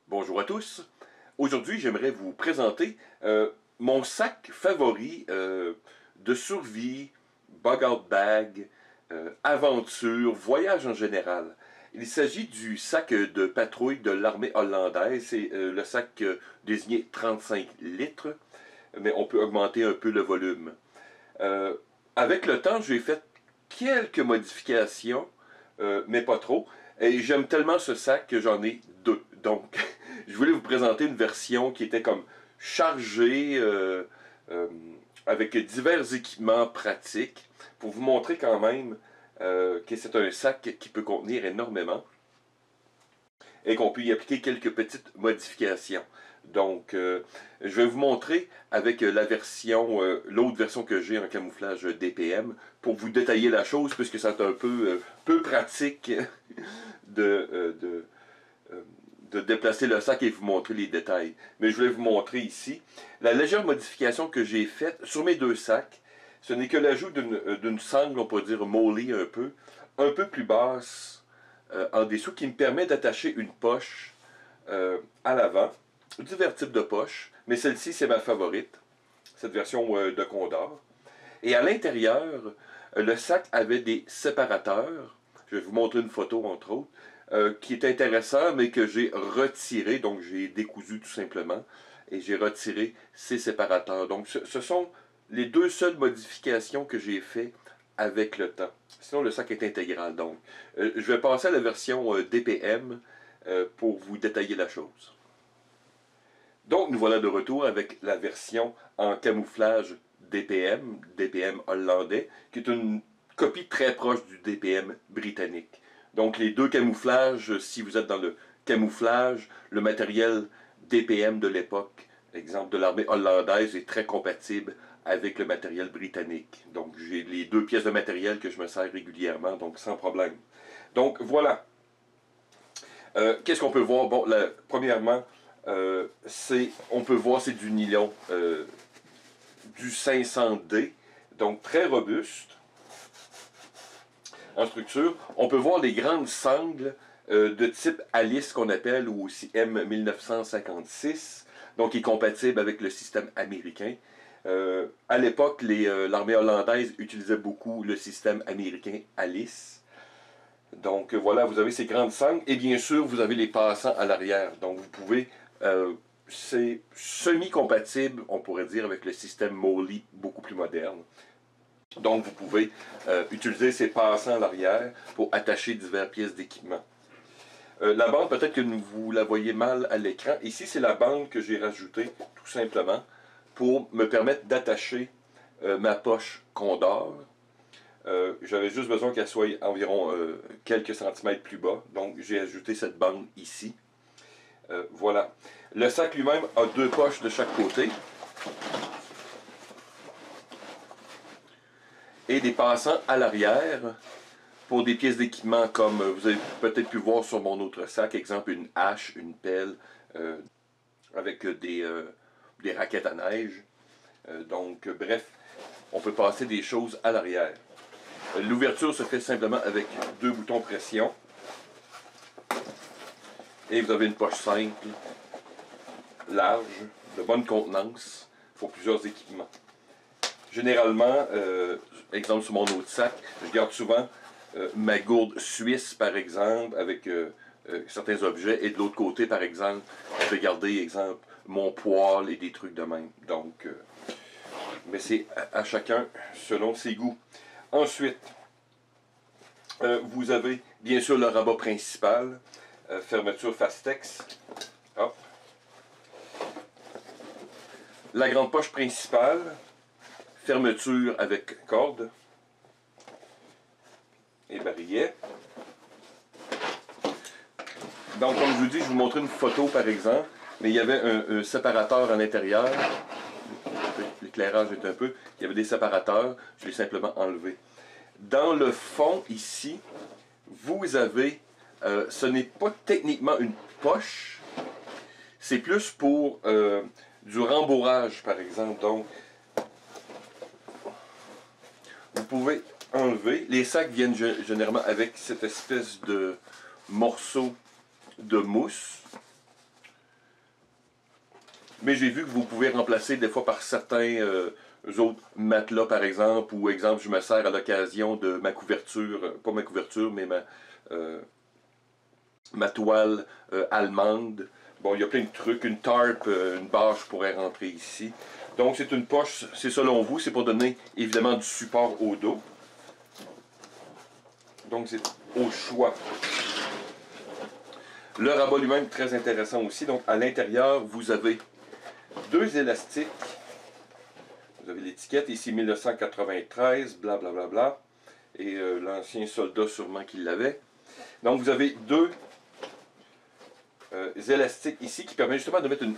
Bonjour à tous. Aujourd'hui, j'aimerais vous présenter mon sac favori de survie, bug out bag, aventure, voyage en général. Il s'agit du sac de patrouille de l'armée hollandaise. C'est le sac désigné 35 litres, mais on peut augmenter un peu le volume. Euh, Avec le temps, j'ai fait quelques modifications, mais pas trop. Et j'aime tellement ce sac que j'en ai deux. Donc, je voulais vous présenter une version qui était comme chargée avec divers équipements pratiques pour vous montrer quand même que c'est un sac qui peut contenir énormément et qu'on peut y appliquer quelques petites modifications. Donc, je vais vous montrer avec la version, l'autre version que j'ai en camouflage DPM pour vous détailler la chose puisque c'est un peu pratique de déplacer le sac et vous montrer les détails. Mais je vais vous montrer ici la légère modification que j'ai faite sur mes deux sacs. Ce n'est que l'ajout d'une sangle, on peut dire molly un peu plus basse en dessous, qui me permet d'attacher une poche à l'avant. Divers types de poches, mais celle-ci c'est ma favorite, cette version de Condor. Et à l'intérieur, le sac avait des séparateurs. Je vais vous montrer une photo entre autres, qui est intéressant, mais que j'ai retiré, donc j'ai décousu tout simplement, et j'ai retiré ces séparateurs. Donc ce sont les deux seules modifications que j'ai fait avec le temps. Sinon le sac est intégral. Donc je vais passer à la version DPM pour vous détailler la chose. Donc nous voilà de retour avec la version en camouflage DPM hollandais, qui est une copie très proche du DPM britannique. Donc les deux camouflages, si vous êtes dans le camouflage, le matériel DPM de l'époque, exemple de l'armée hollandaise, est très compatible avec le matériel britannique. Donc j'ai les deux pièces de matériel que je me sers régulièrement, donc sans problème. Donc voilà. Qu'est-ce qu'on peut voir? Bon, premièrement, on peut voir c'est du nylon du 500D, donc très robuste en structure. On peut voir les grandes sangles de type Alice qu'on appelle, ou aussi M1956, donc qui est compatible avec le système américain. À l'époque, l'armée hollandaise utilisait beaucoup le système américain Alice. Donc voilà, vous avez ces grandes sangles et bien sûr vous avez les passants à l'arrière. Donc vous pouvez, c'est semi-compatible, on pourrait dire, avec le système Molly beaucoup plus moderne. Donc vous pouvez utiliser ces passants à l'arrière pour attacher diverses pièces d'équipement. La bande, peut-être que vous la voyez mal à l'écran. Ici c'est la bande que j'ai rajoutée tout simplement pour me permettre d'attacher ma poche Condor. J'avais juste besoin qu'elle soit environ quelques centimètres plus bas, donc j'ai ajouté cette bande ici. Voilà. Le sac lui-même a deux poches de chaque côté. Et des passants à l'arrière pour des pièces d'équipement comme vous avez peut-être pu voir sur mon autre sac, exemple une hache, une pelle, avec des raquettes à neige. Donc bref, on peut passer des choses à l'arrière. L'ouverture se fait simplement avec deux boutons pression. Et vous avez une poche simple, large, de bonne contenance pour plusieurs équipements. Généralement, exemple sur mon autre sac, je garde souvent ma gourde suisse par exemple avec certains objets, et de l'autre côté par exemple, je vais garder exemple mon poêle et des trucs de même. Donc, mais c'est à chacun selon ses goûts. Ensuite, vous avez bien sûr le rabat principal, fermeture Fastex. Hop. La grande poche principale, fermeture avec corde et barillet. Donc comme je vous dis, je vous montrer une photo par exemple, mais il y avait un séparateur à l'intérieur. L'éclairage est un peu... Il y avait des séparateurs, je l'ai simplement enlevé. Dans le fond, ici, vous avez... ce n'est pas techniquement une poche, c'est plus pour du rembourrage, par exemple. Donc, vous pouvez enlever. Les sacs viennent généralement avec cette espèce de morceau de mousse. Mais j'ai vu que vous pouvez remplacer des fois par certains autres matelas, par exemple, ou exemple, je me sers à l'occasion de ma couverture, pas ma couverture, mais ma toile allemande. Bon, il y a plein de trucs, une tarp, une bâche pourrait rentrer ici. Donc c'est une poche, c'est selon vous, c'est pour donner évidemment du support au dos. Donc c'est au choix. Le rabat lui-même très intéressant aussi. Donc à l'intérieur, vous avez deux élastiques. Vous avez l'étiquette ici 1993, blablabla. Bla, bla, bla, et l'ancien soldat sûrement qui l'avait. Donc vous avez deux élastiques ici qui permettent justement de mettre une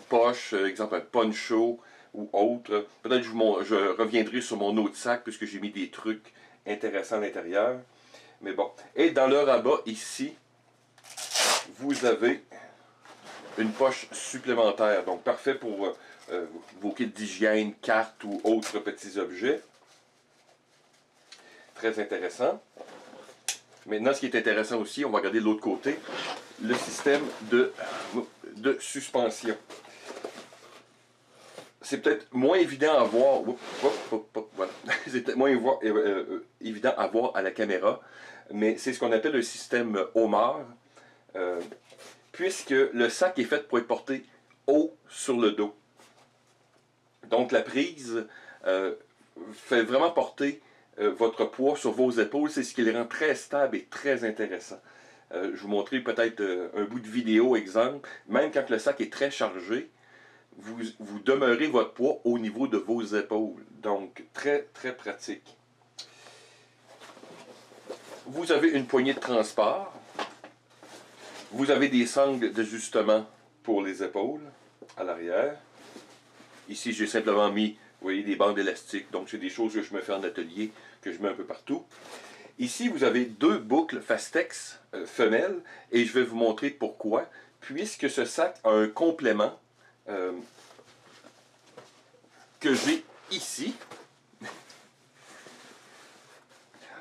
poche, exemple un poncho ou autre. Peut-être que je reviendrai sur mon autre sac puisque j'ai mis des trucs intéressants à l'intérieur. Mais bon. Et dans le rabat ici, vous avez une poche supplémentaire. Donc parfait pour vos kits d'hygiène, cartes ou autres petits objets. Très intéressant. Maintenant, ce qui est intéressant aussi, on va regarder de l'autre côté, le système de suspension. C'est peut-être moins évident à voir. Voilà. C'est peut-être moins évident à voir à la caméra, mais c'est ce qu'on appelle le système Homar, puisque le sac est fait pour être porté haut sur le dos. Donc la prise fait vraiment porter votre poids sur vos épaules. C'est ce qui les rend très stables et très intéressants. Je vous montrerai peut-être un bout de vidéo, exemple. Même quand le sac est très chargé, vous demeurez votre poids au niveau de vos épaules. Donc, très, très pratique. Vous avez une poignée de transport. Vous avez des sangles d'ajustement pour les épaules à l'arrière. Ici, j'ai simplement mis, vous voyez, des bandes élastiques. Donc, c'est des choses que je me fais en atelier, que je mets un peu partout. Ici, vous avez deux boucles Fastex femelles. Et je vais vous montrer pourquoi. Puisque ce sac a un complément que j'ai ici.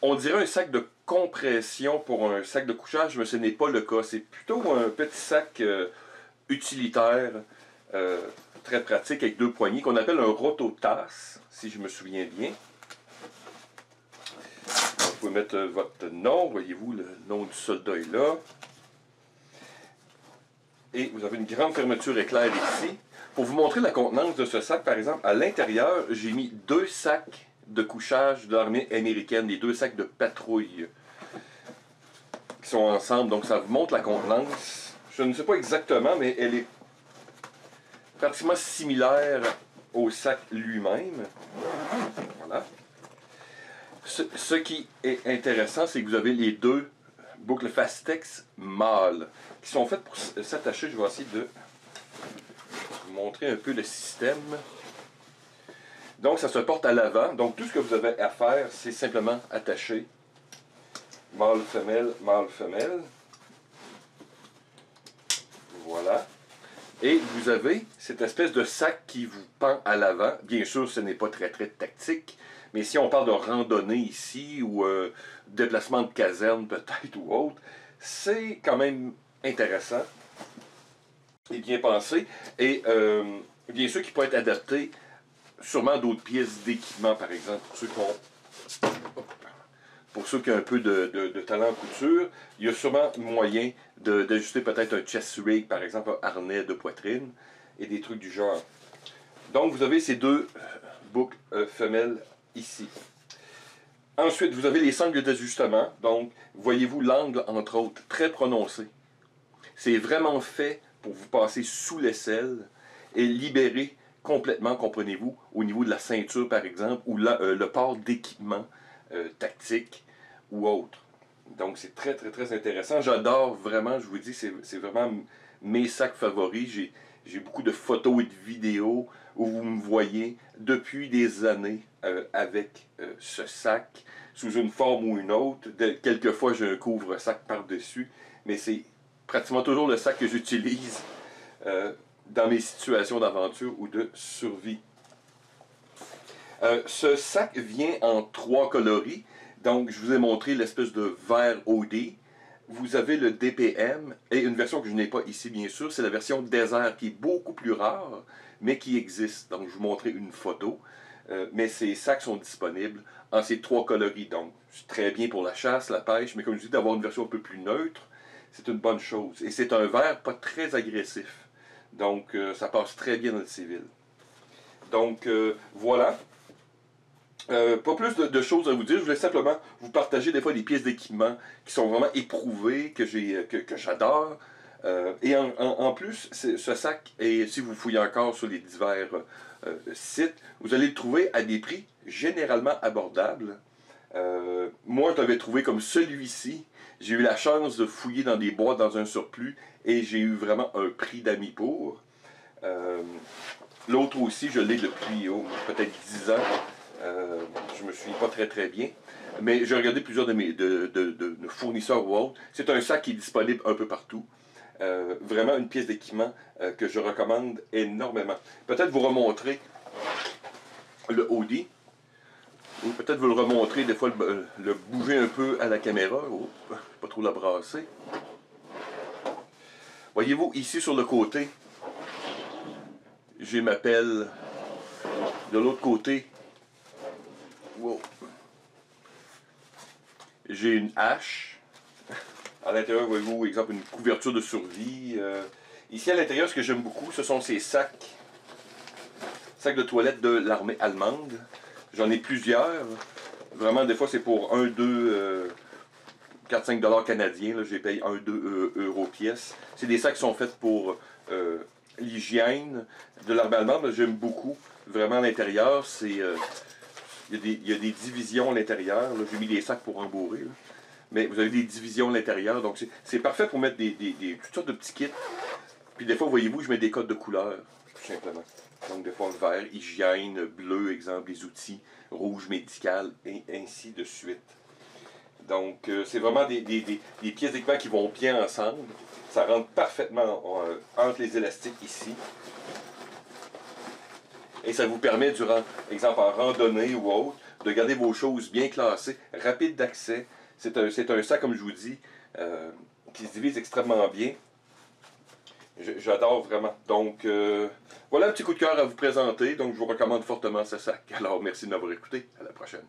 On dirait un sac de compression pour un sac de couchage, mais ce n'est pas le cas. C'est plutôt un petit sac utilitaire, très pratique, avec deux poignées, qu'on appelle un rototasse, si je me souviens bien. Vous pouvez mettre votre nom, voyez-vous, le nom du soldat est là. Et vous avez une grande fermeture éclair ici. Pour vous montrer la contenance de ce sac, par exemple, à l'intérieur, j'ai mis deux sacs de couchage de l'armée américaine, les deux sacs de patrouille qui sont ensemble. Donc ça vous montre la contenance. Je ne sais pas exactement, mais elle est pratiquement similaire au sac lui-même. Voilà. Ce qui est intéressant, c'est que vous avez les deux boucles Fastex mâles qui sont faites pour s'attacher. Je vais essayer de vous montrer un peu le système. Donc ça se porte à l'avant. Donc tout ce que vous avez à faire, c'est simplement attacher mâle, femelle, mâle, femelle. Voilà. Et vous avez cette espèce de sac qui vous pend à l'avant. Bien sûr, ce n'est pas très tactique. Mais si on parle de randonnée ici, ou déplacement de caserne peut-être, ou autre, c'est quand même intéressant et bien pensé. Et bien sûr qu'il peut être adapté sûrement à d'autres pièces d'équipement, par exemple, pour ceux qui ont un peu de talent en couture. Il y a sûrement moyen d'ajuster peut-être un chest rig, par exemple, un harnais de poitrine, et des trucs du genre. Donc vous avez ces deux boucles femelles ici. Ensuite, vous avez les sangles d'ajustement. Donc, voyez-vous l'angle, entre autres, très prononcé. C'est vraiment fait pour vous passer sous l'aisselle et libérer complètement, comprenez-vous, au niveau de la ceinture, par exemple, ou le port d'équipement tactique ou autre. Donc, c'est très intéressant. J'adore vraiment, je vous dis, c'est vraiment mes sacs favoris. J'ai beaucoup de photos et de vidéos où vous me voyez depuis des années avec ce sac, sous une forme ou une autre. Quelquefois, j'ai un couvre-sac par-dessus, mais c'est pratiquement toujours le sac que j'utilise dans mes situations d'aventure ou de survie. Ce sac vient en trois coloris. Donc, je vous ai montré l'espèce de vert OD, vous avez le DPM et une version que je n'ai pas ici, bien sûr, c'est la version désert qui est beaucoup plus rare, mais qui existe. Donc, je vous montrerai une photo. Mais ces sacs sont disponibles en ces 3 coloris. Donc, c'est très bien pour la chasse, la pêche, mais comme je dis, d'avoir une version un peu plus neutre, c'est une bonne chose. Et c'est un vert pas très agressif. Donc, ça passe très bien dans le civil. Donc, voilà. Pas plus de choses à vous dire. Je voulais simplement vous partager des fois des pièces d'équipement qui sont vraiment éprouvées, que j'adore. Et en plus, ce sac, et si vous fouillez encore sur les divers sites, vous allez le trouver à des prix généralement abordables. Moi, je l'avais trouvé comme celui-ci. J'ai eu la chance de fouiller dans des boîtes dans un surplus et j'ai eu vraiment un prix d'amis pour. L'autre aussi, je l'ai depuis peut-être 10 ans. Je me suis pas très bien. Mais j'ai regardé plusieurs de mes de fournisseurs ou autres. C'est un sac qui est disponible un peu partout. Vraiment une pièce d'équipement que je recommande énormément. Peut-être vous remontrer le Audi. Ou peut-être vous le remontrer, des fois le bouger un peu à la caméra. Oh, pas trop la brasser. Voyez-vous, ici sur le côté, j'ai ma pelle. De l'autre côté, wow, j'ai une hache. À l'intérieur, voyez-vous, exemple, une couverture de survie. Ici, à l'intérieur, ce que j'aime beaucoup, ce sont ces sacs. Sacs de toilette de l'armée allemande. J'en ai plusieurs. Vraiment, des fois, c'est pour 1, 2, 4, 5 $ canadiens. Là, j'ai payé 1, 2 euros pièce. C'est des sacs qui sont faits pour l'hygiène de l'armée allemande. J'aime beaucoup. Vraiment, à l'intérieur, c'est... il y a des divisions à l'intérieur. J'ai mis des sacs pour rembourrer. Là. Mais vous avez des divisions à l'intérieur. Donc, c'est parfait pour mettre toutes sortes de petits kits. Puis des fois, voyez-vous, je mets des codes de couleurs, tout simplement. Donc, des fois, vert, hygiène, bleu, exemple, les outils, rouge, médical, et ainsi de suite. Donc, c'est vraiment des pièces d'équipement qui vont bien ensemble. Ça rentre parfaitement entre les élastiques ici. Et ça vous permet, durant, exemple, en randonnée ou autre, de garder vos choses bien classées, rapide d'accès. C'est un sac, comme je vous dis, qui se divise extrêmement bien. J'adore vraiment. Donc, voilà un petit coup de cœur à vous présenter. Donc, je vous recommande fortement ce sac. Alors, merci de m'avoir écouté. À la prochaine.